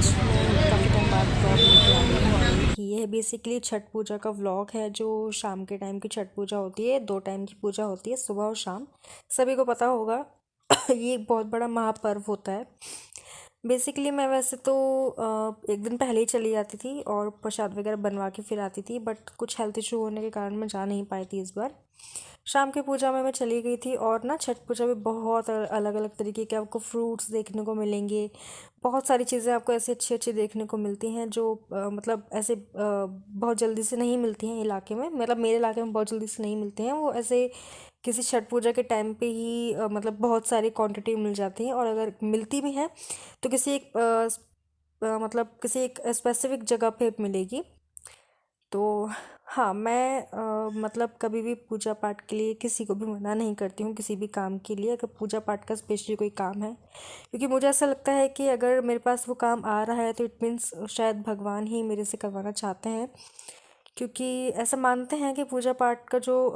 आज मैं काफ़ी टाइम बाद व्लॉग लेके आ गई हूँ और ये बेसिकली छठ पूजा का व्लॉग है जो शाम के टाइम की छठ पूजा होती है। 2 टाइम की पूजा होती है, सुबह और शाम। सभी को पता होगा ये एक बहुत बड़ा महापर्व होता है। बेसिकली मैं वैसे तो एक दिन पहले ही चली जाती थी और प्रसाद वगैरह बनवा के फिर आती थी, बट कुछ हेल्थ इशू होने के कारण मैं जा नहीं पाई थी इस बार। शाम की पूजा में मैं चली गई थी और ना छठ पूजा में बहुत अलग अलग तरीके के आपको फ्रूट्स देखने को मिलेंगे। बहुत सारी चीज़ें आपको ऐसे अच्छी अच्छी देखने को मिलती हैं जो मतलब ऐसे बहुत जल्दी से नहीं मिलती हैं इलाके में। मतलब मेरे इलाके में बहुत जल्दी से नहीं मिलते हैं वो ऐसे। किसी छठ पूजा के टाइम पे ही मतलब बहुत सारी क्वांटिटी मिल जाती है, और अगर मिलती भी हैं तो किसी एक मतलब किसी एक स्पेसिफिक जगह पे मिलेगी। तो हाँ, मैं मतलब कभी भी पूजा पाठ के लिए किसी को भी मना नहीं करती हूँ, किसी भी काम के लिए अगर पूजा पाठ का स्पेशली कोई काम है। क्योंकि मुझे ऐसा लगता है कि अगर मेरे पास वो काम आ रहा है तो इट मीन्स शायद भगवान ही मेरे से करवाना चाहते हैं। क्योंकि ऐसा मानते हैं कि पूजा पाठ का जो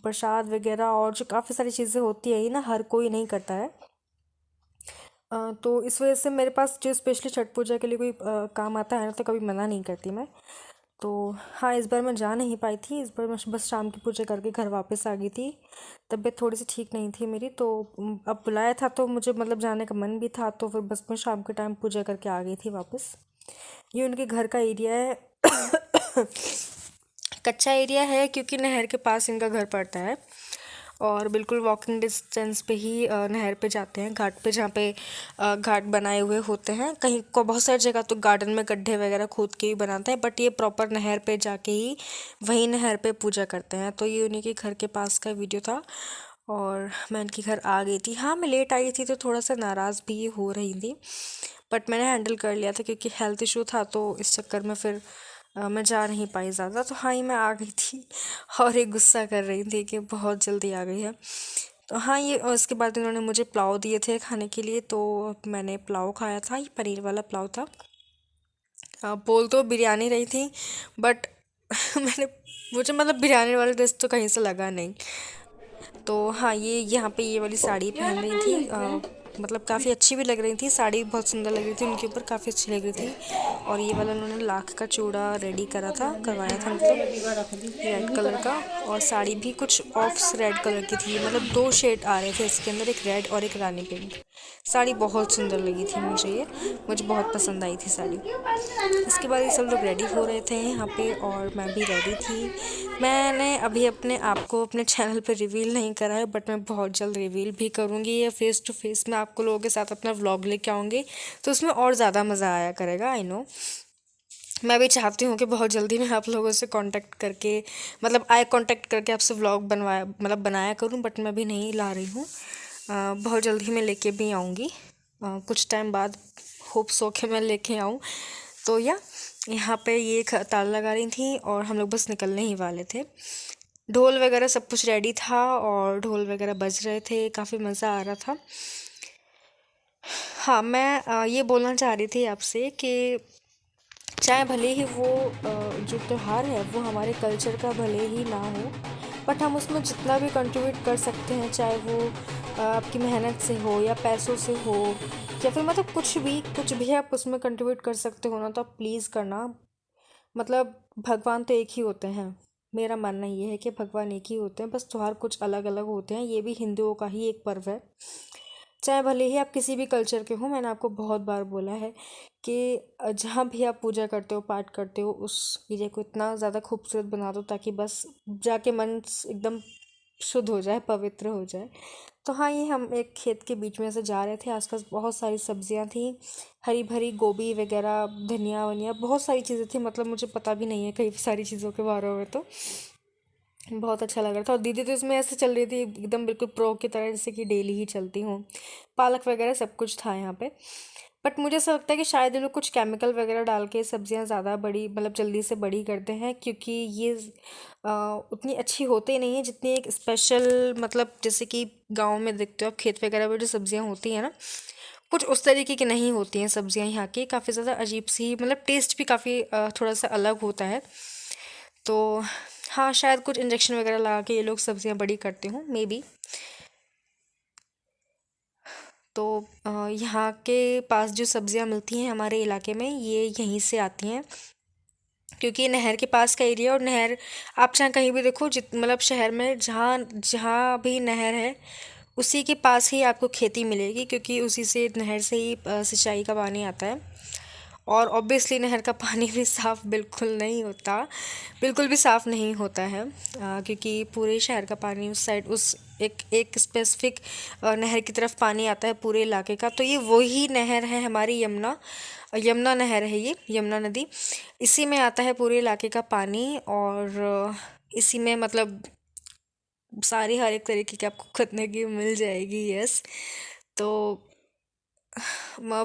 प्रसाद वगैरह और जो काफ़ी सारी चीज़ें होती है ये ना हर कोई नहीं करता है। तो इस वजह से मेरे पास जो स्पेशली छठ पूजा के लिए कोई काम आता है ना तो कभी मना नहीं करती मैं। तो हाँ, इस बार मैं जा नहीं पाई थी। इस बार मैं बस शाम की पूजा करके घर वापस आ गई थी। तबीयत थोड़ी सी ठीक नहीं थी मेरी, तो अब बुलाया था तो मुझे मतलब जाने का मन भी था, तो फिर बस मैं शाम के टाइम पूजा करके आ गई थी वापस। ये उनके घर का एरिया है। कच्चा एरिया है क्योंकि नहर के पास इनका घर पड़ता है और बिल्कुल वॉकिंग डिस्टेंस पे ही नहर पे जाते हैं, घाट पे, जहाँ पे घाट बनाए हुए होते हैं। कहीं को बहुत सारी जगह तो गार्डन में गड्ढे वगैरह खोद के ही बनाते हैं, बट ये प्रॉपर नहर पे जाके ही वहीं नहर पे पूजा करते हैं। तो ये उन्हीं के घर के पास का वीडियो था और मैं इनके घर आ गई थी। हाँ, मैं लेट आई थी तो थोड़ा सा नाराज़ भी हो रही थी, बट मैंने हैंडल कर लिया था क्योंकि हेल्थ इशू था, तो इस चक्कर में फिर मैं जा नहीं पाई ज़्यादा। तो हाँ ही मैं आ गई थी और ये गुस्सा कर रही थी कि बहुत जल्दी आ गई है। तो हाँ, ये और इसके बाद इन्होंने मुझे पुलाव दिए थे खाने के लिए, तो मैंने पुलाव खाया था। ये पनीर वाला पुलाव था। बोल तो बिरयानी रही थी, बट मैंने मुझे मतलब बिरयानी वाला टेस्ट तो कहीं से लगा नहीं। तो हाँ, ये यहाँ पे ये वाली साड़ी पहन रही थी, मतलब काफ़ी अच्छी भी लग रही थी। साड़ी बहुत सुंदर लग रही थी उनके ऊपर, काफ़ी अच्छी लग रही थी। और ये वाला उन्होंने लाख का चूड़ा रेडी करा था, करवाया था मतलब रेड कलर का। और साड़ी भी कुछ ऑफ रेड कलर की थी, मतलब 2 शेड आ रहे थे इसके अंदर, एक रेड और एक रानी पिंक। साड़ी बहुत सुंदर लगी थी मुझे, ये मुझे बहुत पसंद आई थी साड़ी। इसके बाद ये सब लोग रेडी हो रहे थे यहाँ पे और मैं भी रेडी थी। मैंने अभी अपने आप को अपने चैनल पे रिवील नहीं करा है, बट मैं बहुत जल्द रिवील भी करूँगी। ये फेस टू फेस मैं आपको लोगों के साथ अपना व्लॉग लेके आऊँगी, तो उसमें और ज़्यादा मज़ा आया करेगा। आई नो, मैं भी चाहती हूँ कि बहुत जल्दी मैं आप लोगों से कांटेक्ट करके, मतलब आई कांटेक्ट करके आपसे व्लॉग बनवाया मतलब बनाया करूँ, बट मैं भी नहीं ला रही हूँ। बहुत जल्दी मैं लेके भी आऊँगी, कुछ टाइम बाद होप सो के मैं लेके आऊँ। तो या यहाँ पे ये ताला लगा रही थी और हम लोग बस निकलने ही वाले थे। ढोल वगैरह सब कुछ रेडी था और ढोल वगैरह बज रहे थे, काफ़ी मज़ा आ रहा था। हाँ, मैं ये बोलना चाह रही थी आपसे कि चाहे भले ही वो जो त्योहार है वो हमारे कल्चर का भले ही ना हो, बट हम उसमें जितना भी कंट्रीब्यूट कर सकते हैं, चाहे वो आपकी मेहनत से हो या पैसों से हो या फिर मतलब कुछ भी आप उसमें कंट्रीब्यूट कर सकते हो ना, तो आप प्लीज़ करना। मतलब भगवान तो एक ही होते हैं। मेरा मानना ये है कि भगवान एक ही होते हैं, बस त्योहार कुछ अलग अलग होते हैं। ये भी हिंदुओं का ही एक पर्व है। चाहे भले ही आप किसी भी कल्चर के हो, मैंने आपको बहुत बार बोला है कि जहाँ भी आप पूजा करते हो, पाठ करते हो, उस एरिया को इतना ज़्यादा खूबसूरत बना दो ताकि बस जाके मन एकदम शुद्ध हो जाए, पवित्र हो जाए। तो हाँ, ये हम एक खेत के बीच में से जा रहे थे। आसपास बहुत सारी सब्जियां थी, हरी भरी गोभी वगैरह, धनिया वनिया, बहुत सारी चीज़ें थी। मतलब मुझे पता भी नहीं है कई सारी चीज़ों के बारे में। तो बहुत अच्छा लग रहा था और दीदी तो इसमें ऐसे चल रही थी एकदम बिल्कुल प्रो की तरह, जैसे कि डेली ही चलती हूँ। पालक वगैरह सब कुछ था यहाँ पे। बट मुझे ऐसा लगता है कि शायद ये लोग कुछ केमिकल वगैरह डाल के सब्जियां ज़्यादा बड़ी, मतलब जल्दी से बड़ी करते हैं, क्योंकि ये उतनी अच्छी होती ही नहीं है जितनी एक स्पेशल, मतलब जैसे कि गाँव में देखते हो आप खेत वगैरह में जो सब्जियां होती हैं ना, कुछ उस तरीके की नहीं होती हैं सब्जियां यहाँ की। काफ़ी ज़्यादा अजीब सी, मतलब टेस्ट भी काफ़ी थोड़ा सा अलग होता है। तो हाँ, शायद कुछ इंजेक्शन वगैरह लगा के ये लोग सब्जियां बड़ी करते हों, मे बी। तो यहाँ के पास जो सब्जियाँ मिलती हैं हमारे इलाके में, ये यहीं से आती हैं, क्योंकि ये नहर के पास का एरिया। और नहर आप चाहे कहीं भी देखो, जित मतलब शहर में जहाँ जहाँ भी नहर है उसी के पास ही आपको खेती मिलेगी, क्योंकि उसी से नहर से ही सिंचाई का पानी आता है। और ऑब्वियसली नहर का पानी भी साफ़ बिल्कुल नहीं होता, बिल्कुल भी साफ़ नहीं होता है, क्योंकि पूरे शहर का पानी उस साइड, उस एक एक स्पेसिफिक नहर की तरफ पानी आता है पूरे इलाके का। तो ये वही नहर है हमारी, यमुना, यमुना नहर है ये, यमुना नदी। इसी में आता है पूरे इलाके का पानी। और इसी में मतलब सारी हर एक तरीके की आपको खुदने की मिल जाएगी। यस। तो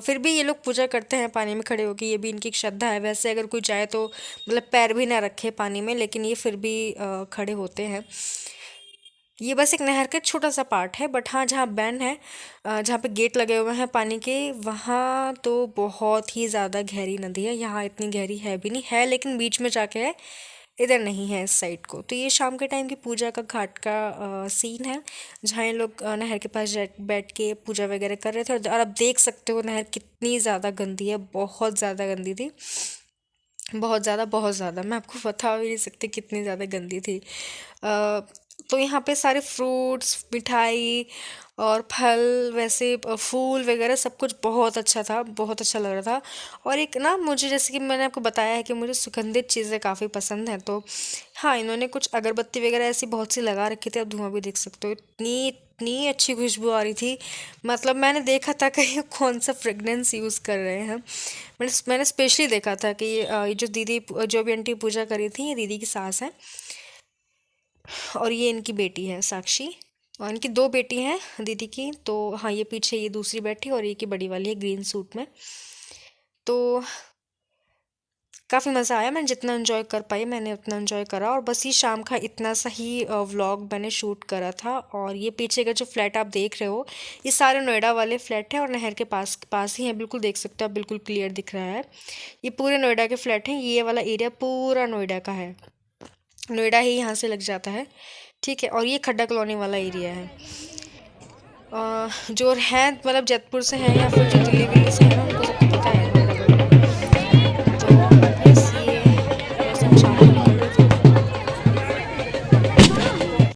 फिर भी ये लोग पूजा करते हैं पानी में खड़े होकर, ये भी इनकी एक श्रद्धा है। वैसे अगर कोई चाहे तो मतलब पैर भी ना रखे पानी में, लेकिन ये फिर भी खड़े होते हैं। ये बस एक नहर का छोटा सा पार्ट है, बट हाँ, जहाँ बैन है, जहाँ पे गेट लगे हुए हैं पानी के, वहाँ तो बहुत ही ज़्यादा गहरी नदी है। यहाँ इतनी गहरी है भी नहीं है, लेकिन बीच में जाके है, इधर नहीं है इस साइड को। तो ये शाम के टाइम की पूजा का घाट का सीन है, जहाँ ये लोग नहर के पास बैठ के पूजा वगैरह कर रहे थे। और आप देख सकते हो नहर कितनी ज़्यादा गंदी है, बहुत ज़्यादा गंदी थी, बहुत ज़्यादा, बहुत ज़्यादा। मैं आपको बता भी नहीं सकती कितनी ज़्यादा गंदी थी। तो यहाँ पे सारे फ्रूट्स, मिठाई और फल, वैसे फूल वगैरह सब कुछ बहुत अच्छा था, बहुत अच्छा लग रहा था। और एक ना, मुझे जैसे कि मैंने आपको बताया है कि मुझे सुगंधित चीज़ें काफ़ी पसंद हैं, तो हाँ, इन्होंने कुछ अगरबत्ती वगैरह ऐसी बहुत सी लगा रखी थी, आप धुआं भी देख सकते हो, इतनी इतनी अच्छी खुशबू आ रही थी। मतलब मैंने देखा था कि ये कौन सा फ्रेगनेंस यूज़ कर रहे हैं। मैंने स्पेशली देखा था कि ये जो दीदी, जो भी आंटी पूजा करी थी, ये दीदी की सास है, और ये इनकी बेटी है साक्षी। और इनकी दो बेटी हैं दीदी की। तो हाँ, ये पीछे ये दूसरी बैठी, और ये की बड़ी वाली है ग्रीन सूट में। तो काफ़ी मज़ा आया, मैं जितना एंजॉय कर पाई मैंने उतना एंजॉय करा। और बस ये शाम का इतना सा ही व्लॉग मैंने शूट करा था। और ये पीछे का जो फ्लैट आप देख रहे हो, ये सारे नोएडा वाले फ्लैट हैं, और नहर के पास पास ही हैं, बिल्कुल देख सकते हो आप, बिल्कुल क्लियर दिख रहा है। ये पूरे नोएडा के फ्लैट हैं, ये वाला एरिया पूरा नोएडा का है, नोएडा ही यहाँ से लग जाता है, ठीक है। और ये खड्डा कॉलोनी वाला एरिया है। जो हैं मतलब जयपुर से हैं या फिर जो दिल्ली विल्ली से हैं ना, उनको